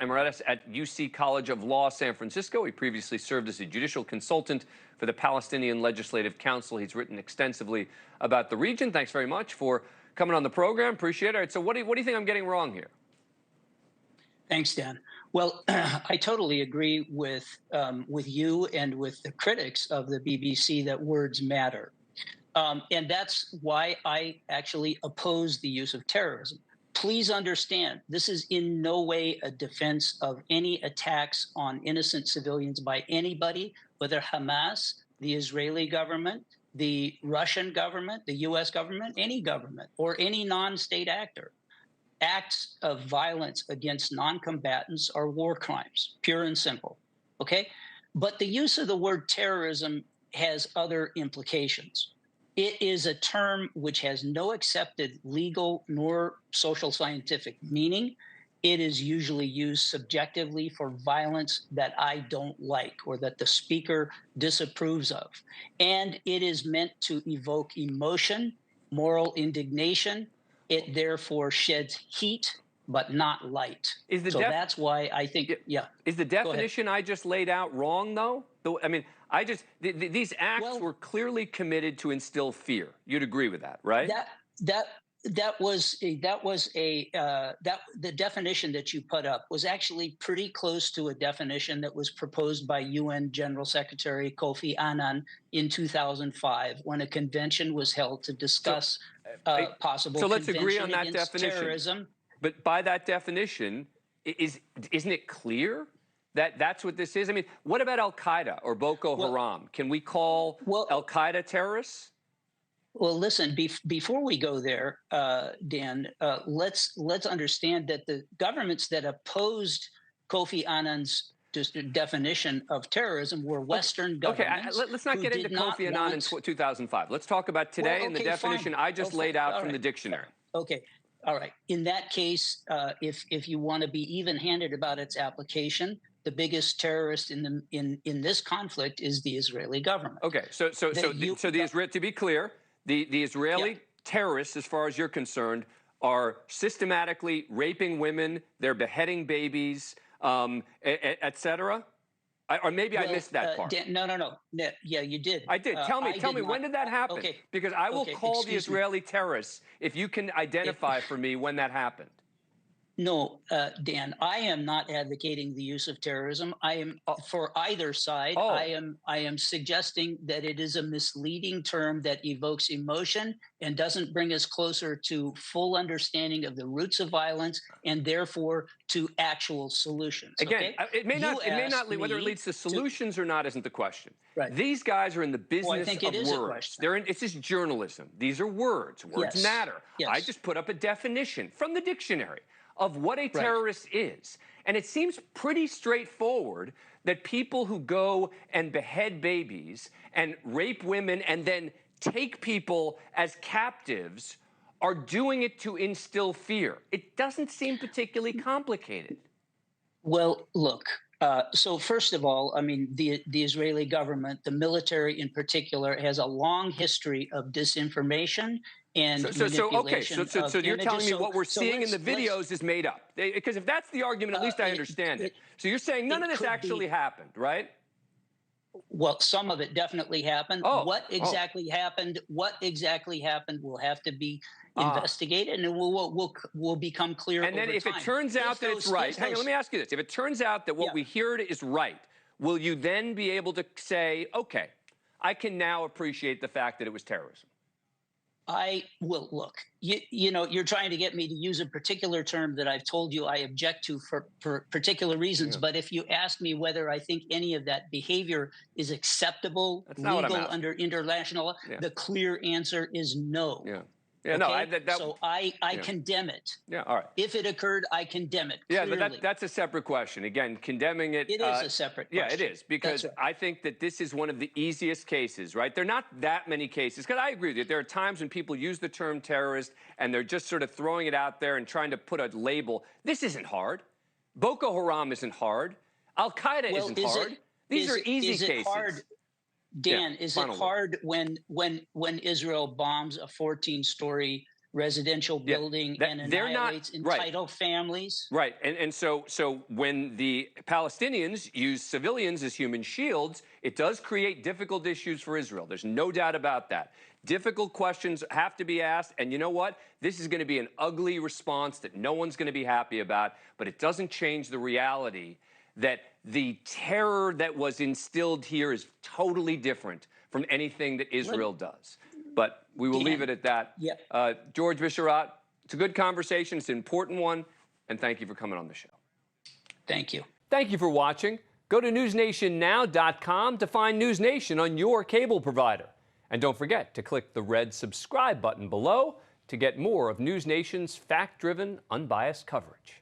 emeritus at UC College of Law, San Francisco. He previously served as a judicial consultant for the Palestinian Legislative Council. He's written extensively about the region. Thanks very much for coming on the program. Appreciate it. All right, so what do you think I'm getting wrong here? Thanks, Dan. Well, I totally agree with you and with the critics of the BBC that words matter. And that's why I actually oppose the use of terrorism. Please understand, this is in no way a defense of any attacks on innocent civilians by anybody, whether Hamas, the Israeli government, the Russian government, the U.S. government, any government, or any non-state actor. Acts of violence against non-combatants are war crimes, pure and simple, okay? But the use of the word terrorism has other implications. It is a term which has no accepted legal nor social scientific meaning. It is usually used subjectively for violence that I don't like or that the speaker disapproves of. And it is meant to evoke emotion, moral indignation. It therefore sheds heat, but not light. So that's why I think, yeah. Is the definition I just laid out wrong, though? I mean, these acts were clearly committed to instill fear. You'd agree with that, right? The definition that you put up was actually pretty close to a definition that was proposed by UN General Secretary Kofi Annan in 2005 when a convention was held to discuss possible. So let's agree on that definition. Terrorism. But by that definition, isn't it clear that that's what this is? I mean, what about Al-Qaeda or Boko Haram? Can we call Al-Qaeda terrorists? Well, listen, before we go there, Dan, let's understand that the governments that opposed Kofi Annan's definition of terrorism were Western governments. Okay, let's not get into Kofi Annan in 2005. Let's talk about today and the definition I just laid out from the dictionary. Okay. All right. In that case, if you want to be even-handed about its application, the biggest terrorist in this conflict is the Israeli government. Okay. To be clear, the Israeli terrorists, as far as you're concerned, are systematically raping women. They're beheading babies, et cetera. Or maybe I missed that part. No. Yeah, you did. I did. Tell me, when did that happen? Okay. Because I will call the Israeli terrorists if you can identify for me when that happened. No, Dan, I am not advocating the use of terrorism. I am for either side. I am suggesting that it is a misleading term that evokes emotion and doesn't bring us closer to full understanding of the roots of violence and therefore to actual solutions. Again, it may not whether it leads to solutions or not isn't the question. Right. These guys are in the business of words. It's just journalism. These are words. Words matter. Yes. I just put up a definition from the dictionary of what a terrorist is. And it seems pretty straightforward that people who go and behead babies and rape women and then take people as captives are doing it to instill fear. It doesn't seem particularly complicated. Well, look, so first of all, I mean, the Israeli government, the military in particular, has a long history of disinformation and manipulation. So you're telling me what we're seeing in the videos is made up? Because if that's the argument, at least I understand it. So you're saying none of this actually happened, right? Well, some of it definitely happened. What exactly happened will have to be investigated, and it will become clear. And then if it turns out that it's right, hang on, let me ask you this. If it turns out that what we heard is right, will you then be able to say, okay, I can now appreciate the fact that it was terrorism? I will look. You know, you're trying to get me to use a particular term that I've told you I object to for particular reasons. But if you ask me whether I think any of that behavior is acceptable, legal under international law, the clear answer is no. So I condemn it. Yeah, all right. If it occurred, I condemn it. Clearly. Yeah, but that's a separate question. Again, condemning it. It is a separate question. Yeah, it is, because I think that this is one of the easiest cases, right? There are not that many cases, because I agree with you. There are times when people use the term terrorist and they're just sort of throwing it out there and trying to put a label. This isn't hard. Boko Haram isn't hard. Al-Qaeda isn't hard. These are easy cases. Hard? Dan, is it hard when Israel bombs a 14-story residential building and annihilates entitled families. Right. And so when the Palestinians use civilians as human shields, it does create difficult issues for Israel. There's no doubt about that. Difficult questions have to be asked. And you know what? This is going to be an ugly response that no one's going to be happy about. But it doesn't change the reality that the terror that was instilled here is totally different from anything that Israel does. But we will leave it at that. Yeah. George Bisharat, it's a good conversation. It's an important one. And thank you for coming on the show. Thank you. Thank you for watching. Go to newsnationnow.com to find News Nation on your cable provider. And don't forget to click the red subscribe button below to get more of News Nation's fact-driven, unbiased coverage.